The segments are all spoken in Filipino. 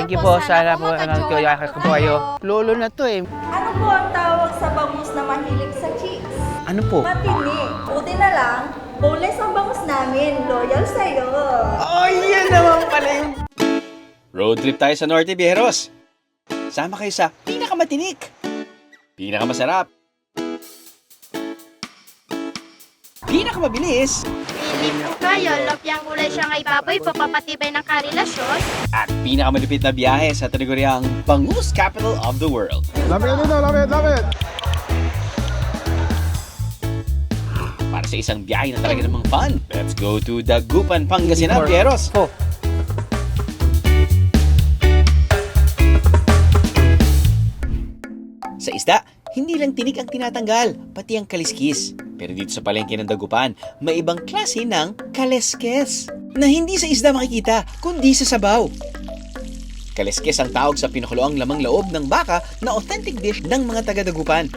Thank you po. Sana po, yakak ko po kayo. Lolo na to eh. Ano po ang tawag sa bangus na mahilig sa cheese? Ano po? Matini. Buti na lang, boneless ang bangus namin. Loyal sa'yo. Oh, yan naman pala yung... Road trip tayo sa Norte, Bieros. Sama kayo sa pinakamatinik, pinakamasarap, pinakamabilis, Kayo, lopyang kulay siya ngay baboy, papapatibay ng karelasyon. at pinakamalupit na biyahe sa tinaguriang Bangus Capital of the World. Love it, love it, love it. Para sa isang biyahe na talaga namang fun, let's go to Dagupan, Pangasinan, Bieros. Po. Sa isda, hindi lang tinik ang tinatanggal, pati ang kaliskis. Pero dito sa palengke ng Dagupan, may ibang klase ng kaleskes na hindi sa isda makikita, kundi sa sabaw. Kaleskes ang tawag sa pinakuloang lamang loob ng baka na authentic dish ng mga taga-Dagupan.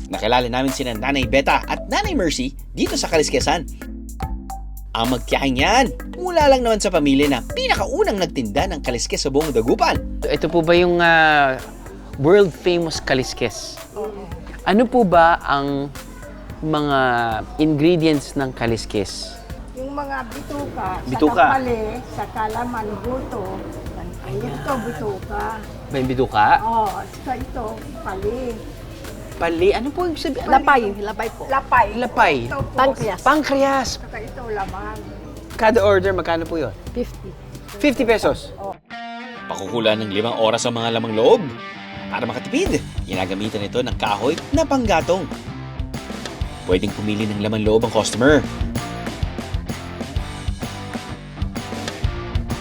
Nakilala namin sina Nanay Beta at Nanay Mercy dito sa Kaliskesan. Ang magtiyahing yan, mula lang naman sa pamilya na pinakaunang nagtinda ng kaliskes sa buong Dagupan. Ito po ba yung world famous kaliskes? Ano po ba ang mga ingredients ng kaliskes? Yung mga bituka, Bituka. sa kapali, sa kalaman, buto. Ito, bituka. May bituka? Oh, sa ito, pali. Pali? Ano po yung sabi? Lapay po. Lapay. Lapay. Ito po. Pancreas. Pancreas. Saka ito, laman. Kada order, magkano po yun? 50. 50 pesos. Pakukulan ng 5 oras ang mga lamang loob. Para makatipid, ginagamitan ito ng kahoy na panggatong. Pwedeng pumili ng laman loob ang customer.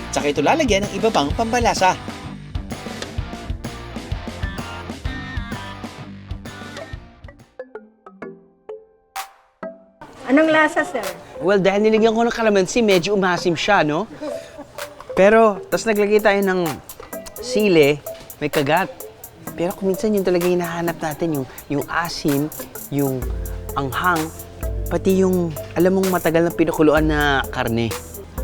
Tsaka ito lalagyan ng iba pang pambalasa. Anong lasa, sir? Well, dahil nilagyan ko ng kalamansi, medyo umasim siya, no? Pero, tas naglagay tayo ng sili, may kagat. Pero kung minsan yun talaga hinahanap natin, yung asim, yung anghang, pati yung, alam mong matagal na pinakuluan na karne.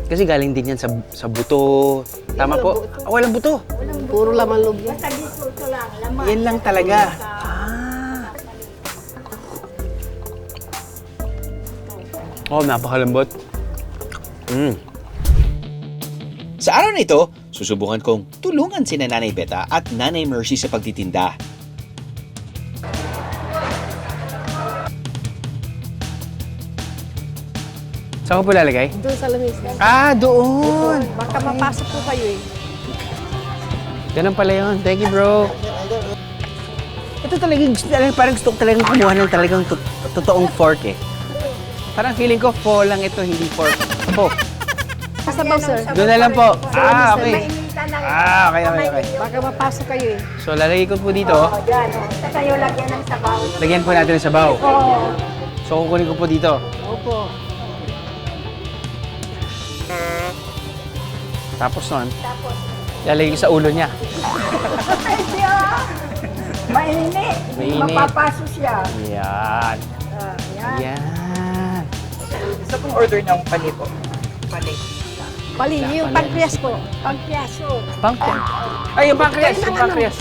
Kasi galing din yan sa buto. Tama po? Ah, walang buto. Puro laman loob. Basta dito, ito lang, laman. Yan lang talaga. Oh, napakalambot. Sa araw na ito, susubukan kong tulungan sina Nanay Beta at Nanay Mercy sa pagtitinda. Saan ko po lalagay? Doon sa lamesa. Ah, doon! Baka mapasok po kayo eh. Ganun pala yun. Thank you, bro. Ito talagang, parang gusto ko talagang kumuha ng talagang totoong fork eh. Parang feeling ko pho lang ito, hindi fork. Pho. Sabaw, sir. Doon na lang po. Ah, okay. Mainitan ng Ah, okay. Baka mapasok kayo eh. So, lalagay ko po dito. Yan, oh. Sa kayo lagyan ng sabaw. Lagyan po natin ng sabaw. Oo. So, kukunin ko po dito. Opo. Tapos nun, lalagay ko sa ulo niya. Ay, siya! Mainit. Mainit. Mapapaso siya. Yan. Yan. Yan. Gusto kong order ng pali po. Pali. Pali, yung pancreas po. Pancreas po. Pancreas. Ay, yung pancreas. Yung pancreas.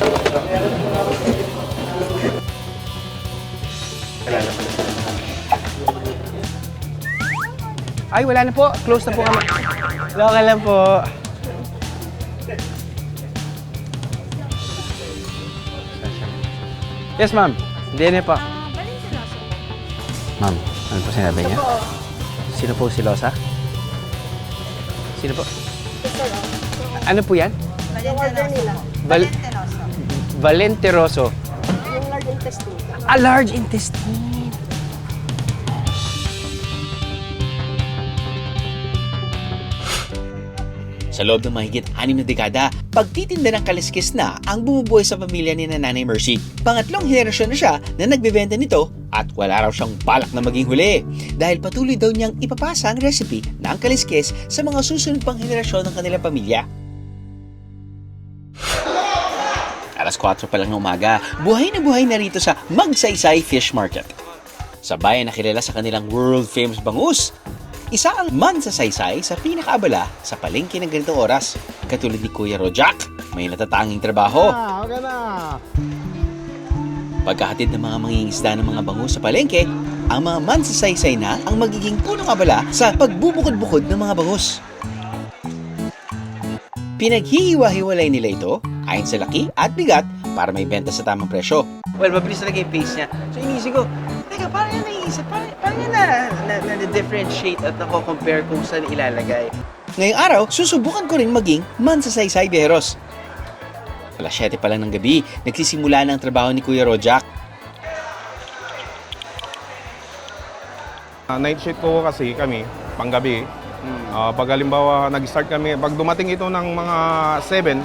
Ay, wala na po. Close na po kami. Local lang po. Yes, ma'am. Hindi na po. Ma'am, ano po sinabi niya? Sino po si Losa? Sino po? Ano po yan? Valenteroso. Yung large intestine. A large intestine. Sa loob ng mahigit 6 na dekada, pagtitinda ng kaliskis na ang bumubuhay sa pamilya ni Nanay Mercy. Pangatlong henerasyon na siya na nagbebenta nito at wala raw siyang balak na maging huli dahil patuloy daw niyang ipapasa ang recipe ng kaliskis sa mga susunod pang henerasyon ng kanilang pamilya. Alas 4 pa lang ng umaga, buhay na rito sa Magsaysay Fish Market. Sa bayan na kilala sa kanilang world famous bangus, Isa ang mansasaysay sa pinakaabala sa palengke ng ganitong oras. Katulad ni Kuya Rojak, may natatanging trabaho. Okay na. Pagkahatid ng mga mangingisda ng mga bangus sa palengke, ang mga mansasaysay na ang magiging punong abala sa pagbubukod-bukod ng mga bangus. Pinaghihiwa-hiwalay nila ito ayon sa laki at bigat para may benta sa tamang presyo. Well, mabilis talaga yung pace niya. So, inisip ko, teka, parang yan naiisip, parang yan na-differentiate at nako-compare kung saan ilalagay. Ngayong araw, susubukan ko rin maging mansasaysay biyeros. Alas 7 pa lang ng gabi, nagsisimula na ang trabaho ni Kuya Rojak. Night shift ko kasi kami, panggabi. Pag halimbawa nag-start kami, pag dumating ito ng mga 7,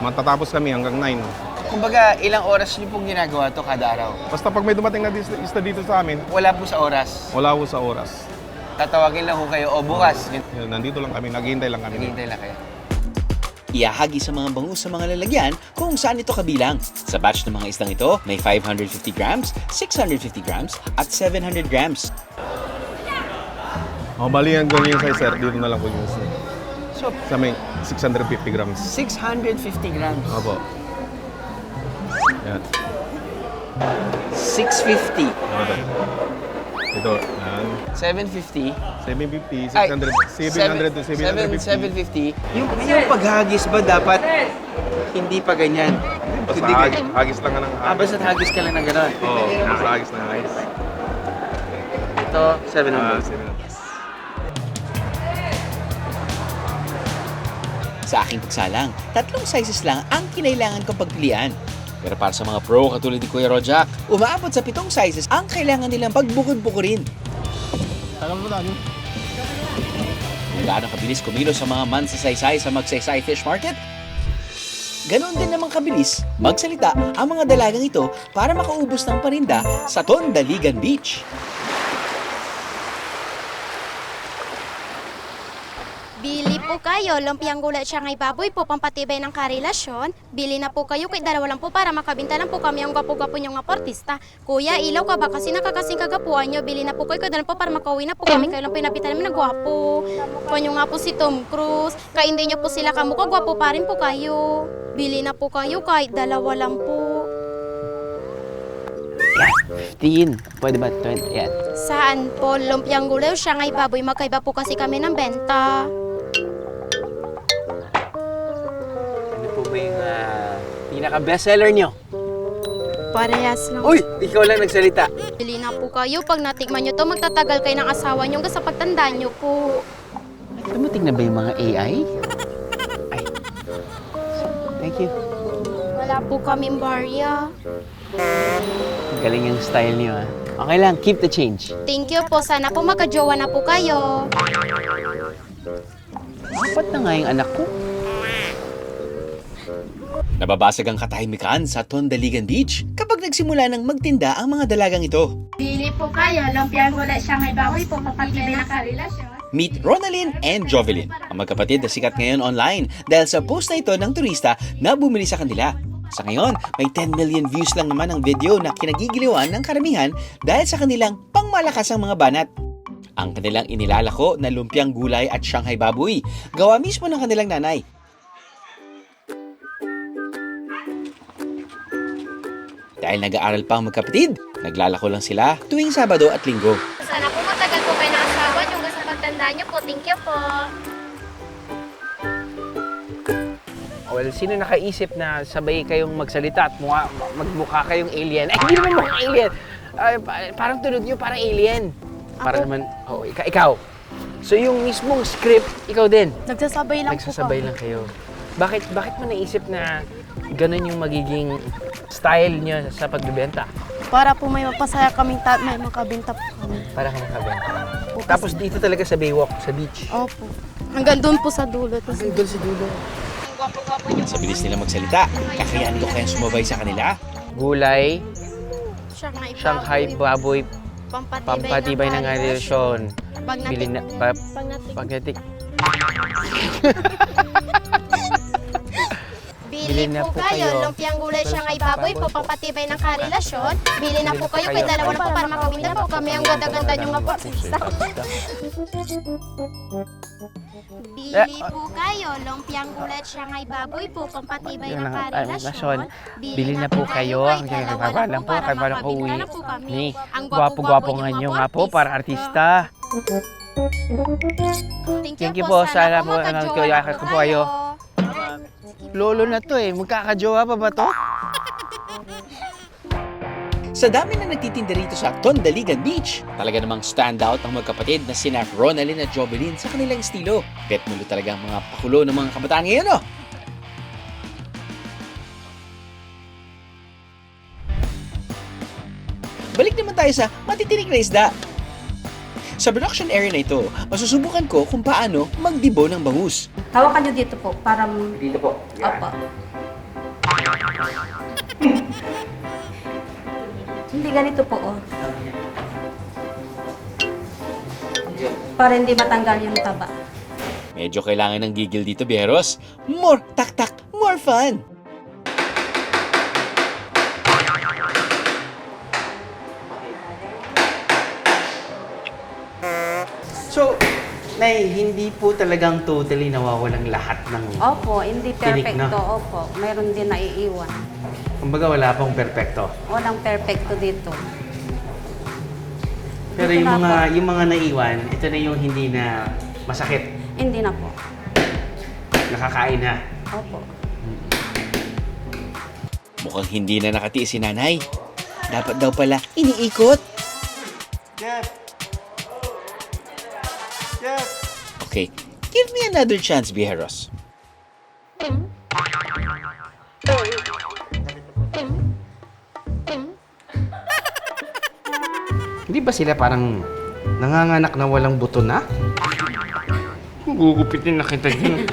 matatapos kami hanggang 9. Kumbaga, ilang oras niyo pong ginagawa to kada araw? Basta pag may dumating na isda dito sa amin, Wala po sa oras. wala ko sa oras. Tatawagin lang ko kayo, o bukas. Yun, nandito lang kami, naghihintay lang kami. Naghihintay lang kayo. Iahagi sa mga bangus sa mga lalagyan kung saan ito kabilang. Sa batch ng mga isdang ito, may 550 grams, 650 grams, at 700 grams. Bali yan ganyan size, sir. Dito na lang po yung So, sa may 650 grams. 650 grams. Opo. Yan. 650. Ito. Yan. 750. 750, Ay, 600, 700 to 750. 750. Yung paghagis ba dapat hindi pa ganyan? Basta Hindi ganyan. hagis lang ka ng hagis. Basta hagis ka lang ng gano'n. Oo, basta hagis ng hagis. Ito, 700. 700. Sa aking pagsalang, 3 sizes lang ang kinailangan kong pagpilian. Pero para sa mga pro katulad ni Kuya Rojak, umaabot sa 7 sizes ang kailangan nilang pagbukod-bukurin. Tagal mo lang. Kung gaano kabilis kumilos sa mga mansasaysay sa Magsaysay Fish Market, ganon din naman kabilis magsalita ang mga dalagang ito para makaubos ng paninda sa Tondaligan Beach. Bili po kayo, lumpiang gulay siya ngay baboy po, pampatibay ng karelasyon. Bili na po kayo, kay dalawa lang po para makabinta lang po kami ang gwapo-gwapo niyong aportista. Kuya, ilaw ka ba? Kasi nakakasing kagapuan niyo. Bili na po kayo, kay dalawa po para makauwi na po kami. Kayo lang pinapitan namin na gwapo. Panyo nga po si Tom Cruise. Kaya hindi niyo po sila kamukha, gwapo pa rin po kayo. Bili na po kayo, kahit dalawa lang po. 15. Pwede ba 20? Yan. Saan po? Lumpiang gulay siya ngay baboy. Magkaiba po kasi kami ng benta. Ano po ba yung pinaka-bestseller nyo? Parehas lang. Uy! Ikaw lang nagsalita. Bili na po kayo. Pag natikman nyo to, magtatagal kayo ng asawa nyo hanggang sa pagtanda nyo po. Dumating na ba yung mga AI? Ay. Thank you. Wala po kaming barya. Galing yung style niyo, ah. Okay lang, keep the change. Thank you po. Sana po magkajowa na po kayo. Apat na nga yung anak ko. Nababasag ang katahimikan sa Tondaligan Beach kapag nagsimula ng magtinda ang mga dalagang ito. Bili po kayo. Lumpiang gulay siya ngay baboy po. Papatibay na karelasyon. Meet Ronalyn and Jovelyn, ang magkapatid na sikat ngayon online dahil sa post na ito ng turista na bumili sa kanila. Sa ngayon, may 10 million views lang naman ang video na kinagigiliwan ng karamihan dahil sa kanilang pangmalakasang mga banat. Ang kanilang inilalako na lumpiang gulay at Shanghai baboy, gawa mismo ng kanilang nanay. Dahil nag-aaral pa ang magkapatid, naglalako lang sila tuwing Sabado at Linggo. Sana po matagal po kayo ng asawa nyo hanggang sa pagtanda nyo po. Thank you po. Well, sino nakaisip na sabay kayong magsalita at magmukha kayong alien? Ay, hindi naman mukhang alien. Parang tunod nyo, parang alien. Para naman, oh, ikaw. So yung mismong script, ikaw din. Nagsasabay lang Nagsasabay lang kayo. Bakit mo naisip na ganun yung magiging style nyo sa pagbibenta? Para po may mapasaya kaming may makabenta po kami. Para ka makabenta. Tapos dito talaga sa Baywalk, sa beach. Opo. Hanggang doon po sa dulo. Tapos Doon sa dulo. Sa bilis nila magsalita, kakayanin ko kayang sumabay sa kanila. Gulay, Shanghai Shanghai baboy, pampatibay ng relasyon. Pag Bili na, natik. pagnatik. Bili Bili na po kayo. Lumpiang gulay siya ngay baboy po, pampatibay ng karelasyon. Bili na po kayo, kay dalawa na po para makabinda po kami ang ganda-ganda nyo nga po. Bili po kayo, lumpiang gulay siya ngay baboy po, pampatibay ng karelasyon. Bili na po kayo. kay dalawa na Lang po po, para kay parang makabinda uwi. na po kami. Ni, Ang gwapo-gwapo nga nyo nga po para artista. Thank you po. Sana po, magkajowa ko po kayo. Lolo na to eh. Magkakajowa pa ba to? Sa dami na nagtitinda rito sa Tondaligan Beach, talaga namang standout ang magkapatid na sina Ronalyn at Jobelyn sa kanilang estilo. Bet mulo talaga ang mga pakulo ng mga kabataan ngayon, no? Balik naman tayo sa matitinik na isda. Sa production area na ito, masusubukan ko kung paano magdibo ng bangus. Hawakan nyo dito po para... Dito po. Opo. Hindi ganito po, oh. Para hindi matanggal yung taba. Medyo kailangan ng gigil dito, Bieros. More tak-tak, more fun! So, Nay, hindi po talagang totally nawawalang lahat ng... Opo, hindi Tinik na. perfecto. Opo, mayroon din naiiwan. Kumbaga wala pong perpekto. Walang perfecto dito. Pero Ito yung na yung mga naiwan, ito na yung hindi na masakit. Hindi na po. Nakakain na. Opo. Mukhang hindi na nakatiis si nanay. Dapat daw pala iniikot. Okay, give me another chance, Bieros. Hindi ba sila parang nanganganak na walang buto na? Gugupitin na kita dyan.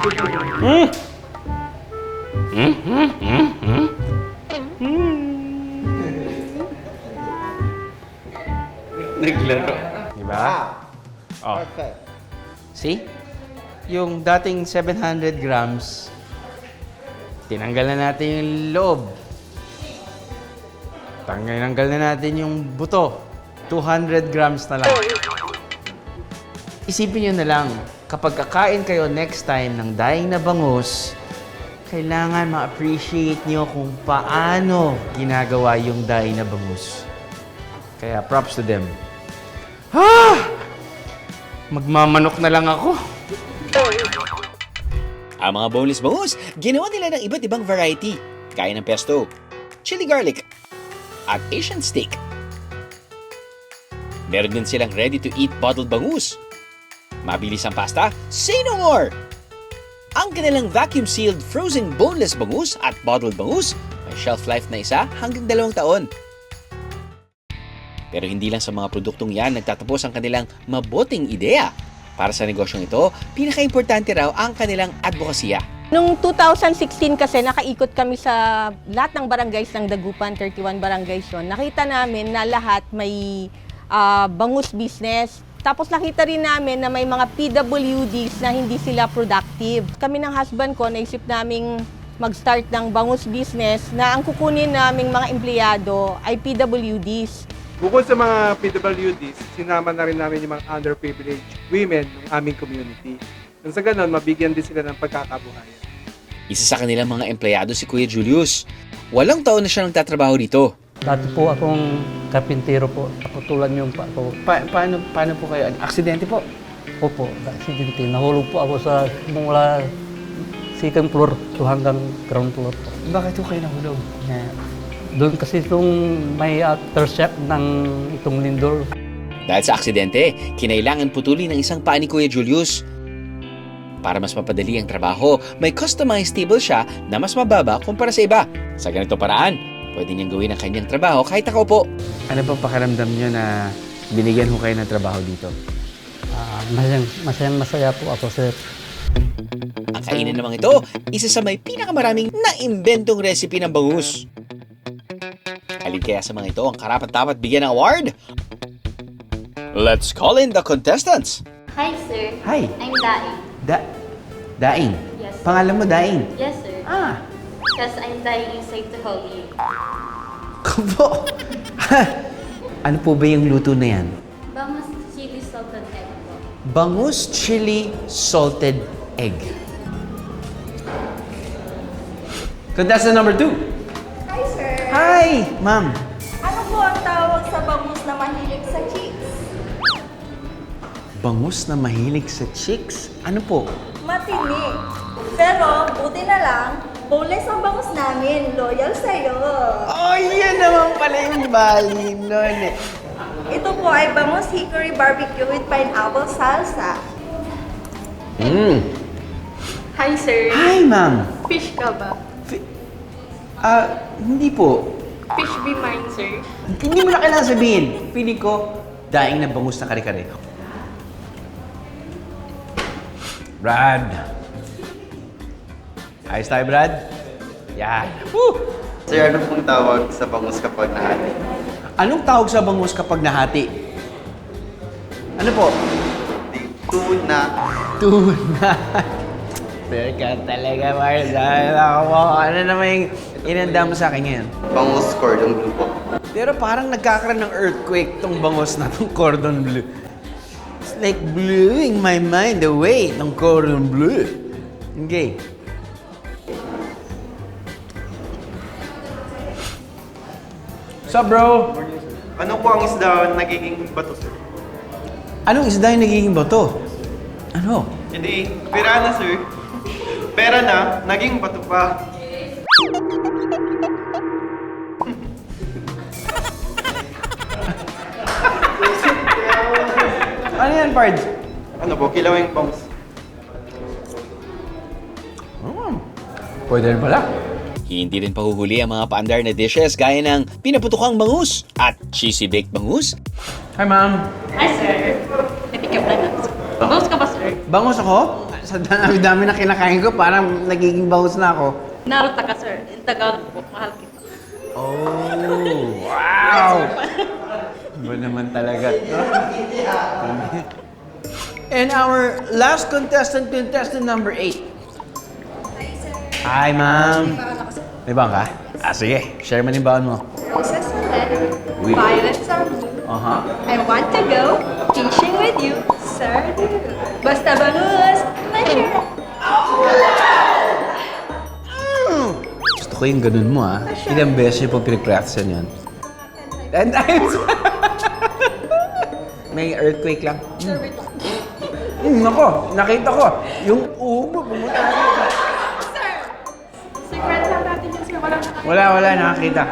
Naglaro. Diba? Oh. See? Yung dating 700 grams, tinanggal na natin yung loob. Tinanggal na natin yung buto. 200 grams na lang. Isipin nyo na lang, kapag kakain kayo next time ng daing na bangus, kailangan ma-appreciate nyo kung paano ginagawa yung daing na bangus. Kaya props to them. Magmamanok na lang ako. Ang mga boneless bangus, ginawa nila ng iba't ibang variety. Kaya ng pesto, chili garlic, at Asian steak. Meron din silang ready-to-eat bottled bangus. Mabilis ang pasta? Say no more! Ang kanilang vacuum-sealed frozen boneless bangus at bottled bangus may shelf life na 1 hanggang 2 taon. Pero hindi lang sa mga produktong yan nagtatapos ang kanilang mabuting ideya. Para sa negosyong ito, pinaka-importante raw ang kanilang advokasya. Noong 2016 kasi nakaikot kami sa lahat ng barangays ng Dagupan, 31 barangays yun. Nakita namin na lahat may bangus business. Tapos nakita rin namin na may mga PWDs na hindi sila productive. Kami ng husband ko, naisip naming mag-start ng bangus business na ang kukunin naming mga empleyado ay PWDs. Bukod sa mga PWDs, sinama na rin namin yung mga underprivileged women ng aming community. Nang sa ganon, mabigyan din sila ng pagkakabuhayan. Isa sa kanilang mga empleyado si Kuya Julius. 8 taon na siya nagtatrabaho dito. Dati po akong karpintero po. Ako tulad yung pa ako. Paano po kayo? Aksidente po? Opo, aksidente. Nahulog po ako sa mula second floor to hanggang ground floor po. Bakit po kayo nahulog? Doon kasi itong may aftershock ng itong lindol. Dahil sa aksidente, kinailangan putulin ng isang paa ni Kuya Julius. Para mas mapadali ang trabaho, may customized table siya na mas mababa kumpara sa iba. Sa ganito paraan, pwede niyang gawin ang kanyang trabaho kahit nakaupo. Ano bang pakiramdam niyo na binigyan ho kayo ng trabaho dito? Masayang-masaya po ako, sir. Ang kainan namang ito, isa sa may pinakamaraming naimbentong recipe ng bangus. Alin kaya sa mga ito ang karapat-dapat bigyan ng award? Let's call in the contestants! Hi, sir. Hi! I'm Daing. Daing? Yes. Pangalan mo Daing? Yes, sir. Ah! Because I'm dying inside to hold you. Kubo! Ano po ba yung luto na yan? Bangus chili salted egg po. Bangus chili salted egg. Contestant number 2. Hi, sir. Hi, ma'am. Ano po ang tawag sa bangus na mahilig sa chicks? Bangus na mahilig sa chicks? Ano po? Matinik. Pero, buti na lang, boneless ang bangus namin. Loyal sa'yo. Oh, yan naman pala yung bali nun eh. Ito po ay bangus hickory barbecue with pineapple salsa. Hi, sir. Hi, ma'am. Fish ka ba? Hindi po. Fish be mine, sir. Hindi mo na kailangan sabihin. Feeling ko, daing na bangus na kare-kare. Brad. Ayos tayo, Brad? Yan. Woo! Sir, ano pong tawag sa bangus kapag nahati? Anong tawag sa bangus kapag nahati? Ano po? Tuna. Tuna. Teka talaga, Marcel. Ano naman yung inanda mo sa akin ngayon? Bangus cordon bleu po. Pero parang nagkakaroon ng earthquake tong bangus na tong cordon bleu. It's like blowing my mind away, tong cordon bleu. Okay. What's up, bro? Ano po ang isda nagiging bato, sir? Anong isda yung nagiging bato? Ano? Hindi, pera na, sir. Pera na, naging bato pa. Ano yan, Pards? Ano po, kilawing bangus. Pwede rin pala. Hindi rin pahuhuli ang mga paandar na dishes gaya ng pinaputukang bangus at cheesy baked bangus. Hi, ma'am. Hi, sir. Napick up na natin. Bangus ka ba, sir? Bangus ako? Sa dami-dami na kinakain ko, parang nagiging bangus na ako. Naruta ka, sir. In Tagalog po. Mahal kita. Oh, wow! Ba naman talaga. And our last contestant, contestant number 8. Hi, ma'am. May baon ka? Sige. Share mo yung baon mo. Roses are red, Oui. violets are blue. I want to go fishing with you, sir. Basta bangus, mahirap. Gusto ko yung ganun mo, ah. Ilang beses yung pong pinag-practice yan. 10 times! May earthquake lang. Nako, nakita ko. Yung ubo, pumunta na dito. Secret lang natin yun, sir. Wala, nakakita.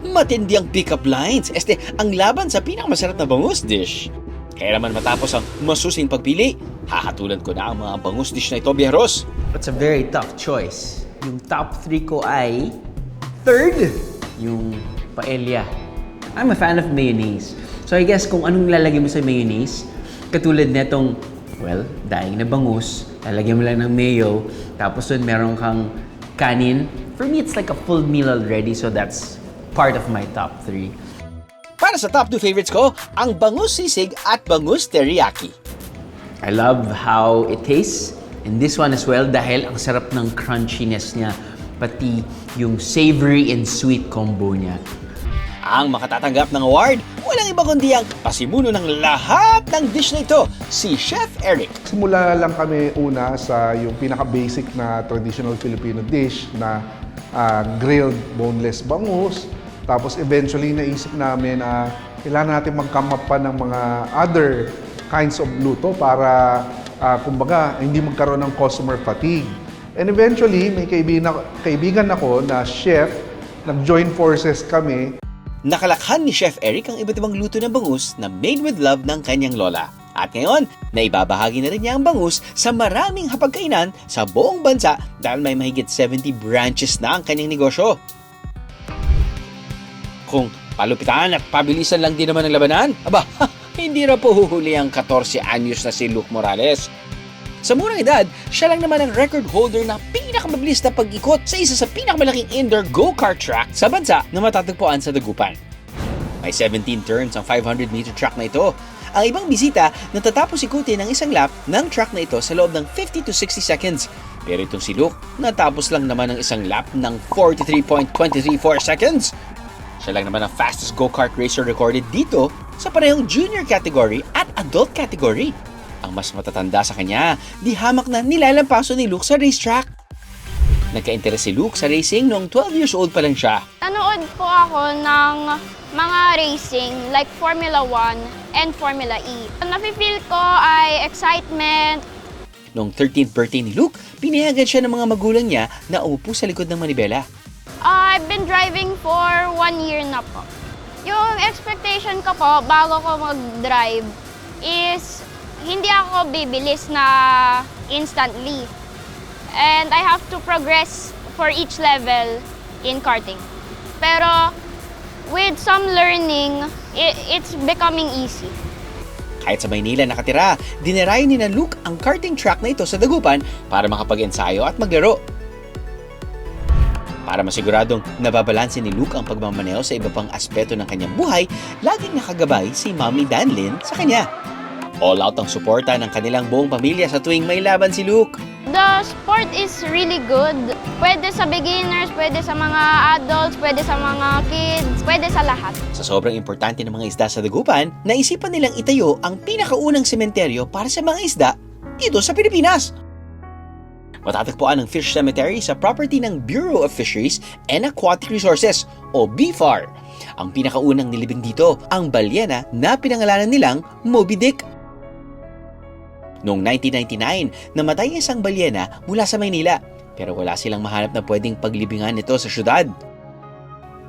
Matindi ang pick-up lines. Ang laban sa pinakamasarap na bangus dish. Kaya naman matapos ang masusing pagpili, hahatulan ko na ang mga bangus dish na ito, Bieros. It's a very tough choice. Yung top 3 ko ay third, yung paella. I'm a fan of mayonnaise. So I guess kung anong lalagay mo sa mayonnaise, katulad netong, well, daing na bangus, lalagyan mo lang ng mayo, tapos dun meron kang kanin. For me, it's like a full meal already, so that's part of my top 3. Para sa top 2 favorites ko, ang bangus sisig at bangus teriyaki. I love how it tastes. And this one as well dahil ang sarap ng crunchiness niya, pati yung savory and sweet combo niya. Ang makatatanggap ng award, walang iba kundi ang pasimuno ng lahat ng dish na ito, si Chef Eric. Simula lang kami una sa yung pinaka-basic na traditional Filipino dish na grilled boneless bangus. Tapos eventually naisip namin na kailangan natin mag-come up pa ng mga other kinds of luto para kumbaga hindi magkaroon ng customer fatigue. And eventually may kaibigan ako na chef, nag-join forces kami. Nakalakhan ni Chef Eric ang iba't ibang luto ng bangus na made with love ng kanyang lola. At ngayon, naibabahagi na rin niya ang bangus sa maraming hapagkainan sa buong bansa dahil may mahigit 70 branches na ang kanyang negosyo. Kung palupitan at pabilisan lang din naman ang labanan, hindi na po huhuli ang 14 anyos na si Luke Morales. Sa murang edad, siya lang naman ang record holder na pinakamabilis na pag-ikot sa isa sa pinakamalaking indoor go-kart track sa bansa na matatagpuan sa Dagupan. May 17 turns ang 500-meter track na ito Ang ibang bisita natatapos ikutin ng isang lap ng truck na ito sa loob ng 50 to 60 seconds. Pero itong si Luke, natapos lang naman ng isang lap ng 43.234 seconds. Siya lang naman ang fastest go-kart racer recorded dito sa parehong junior category at adult category. Ang mas matatanda sa kanya, di hamak na nilalampaso ni Luke sa racetrack. Nagka-interes si Luke sa racing noong 12 years old pa lang siya. Nanood po ako ng mga racing like Formula 1 and Formula E. Nafe-feel ko ay excitement. Noong 13th birthday ni Luke, pinayagan siya ng mga magulang niya na umupo sa likod ng manibela. I've been driving for 1 year na po. Yung expectation ko po bago ko mag-drive is hindi ako bibilis na instantly. And I have to progress for each level in karting. Pero with some learning, it's becoming easy. Kahit sa Maynila nakatira, dinarayo ni na Luke ang karting track na ito sa Dagupan para makapag-ensayo at maglaro. Para masiguradong nababalanse ni Luke ang pagmamaneho sa iba pang aspeto ng kanyang buhay, laging nakagabay si Mommy Danlin sa kanya. All out ang suporta ng kanilang buong pamilya sa tuwing may laban si Luke. The sport is really good. Pwede sa beginners, pwede sa mga adults, pwede sa mga kids, pwede sa lahat. Sa sobrang importante ng mga isda sa Dagupan, naisipan nilang itayo ang pinakaunang sementeryo para sa mga isda dito sa Pilipinas. Matatagpuan ang fish cemetery sa property ng Bureau of Fisheries and Aquatic Resources o BFAR. Ang pinakaunang nilibing dito, ang balyena na pinangalanan nilang Moby Dick. Noong 1999, namatay isang balyena mula sa Maynila, pero wala silang mahanap na pwedeng paglibingan nito sa syudad.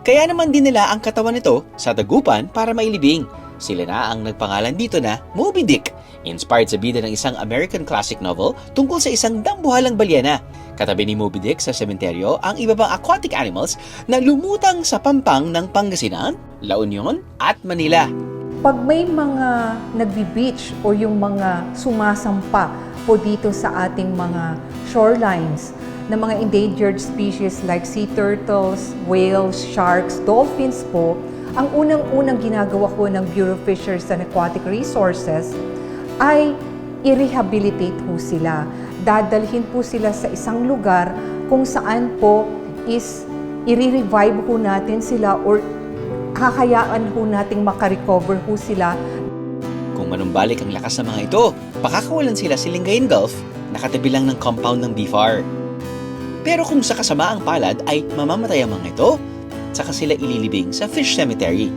Kaya naman din nila ang katawan nito sa Dagupan para mailibing. Sila na ang nagpangalan dito na Moby Dick, inspired sa bida ng isang American classic novel tungkol sa isang dambuhalang balyena. Katabi ni Moby Dick sa sementeryo ang iba pang aquatic animals na lumutang sa pampang ng Pangasinan, La Union at Manila. Pag may mga nagbi-beach o yung mga sumasampa po dito sa ating mga shorelines na mga endangered species like sea turtles, whales, sharks, dolphins po, ang unang-unang ginagawa ko ng Bureau of Fisheries and Aquatic Resources ay i-rehabilitate po sila. Dadalhin po sila sa isang lugar kung saan po is i-revive po natin sila or kakayaan ho nating makarecover ho sila. Kung manumbalik ang lakas ng mga ito, pakakawalan sila sa Lingayen Gulf, nakatabi lang ng compound ng BFAR. Pero kung sa kasamaang palad ay mamamatay ang mga ito, saka sila ililibing sa fish cemetery.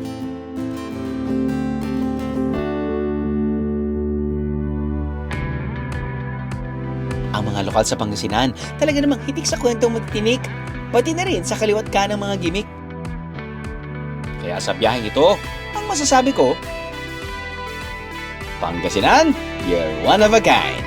Ang mga lokal sa Pangasinan talaga namang hitik sa kwentong magtinik, pati na rin sa kaliwat ka ng mga gimmick. Kaya sa biyaheng ito, ang masasabi ko, Pangasinan, you're one of a kind.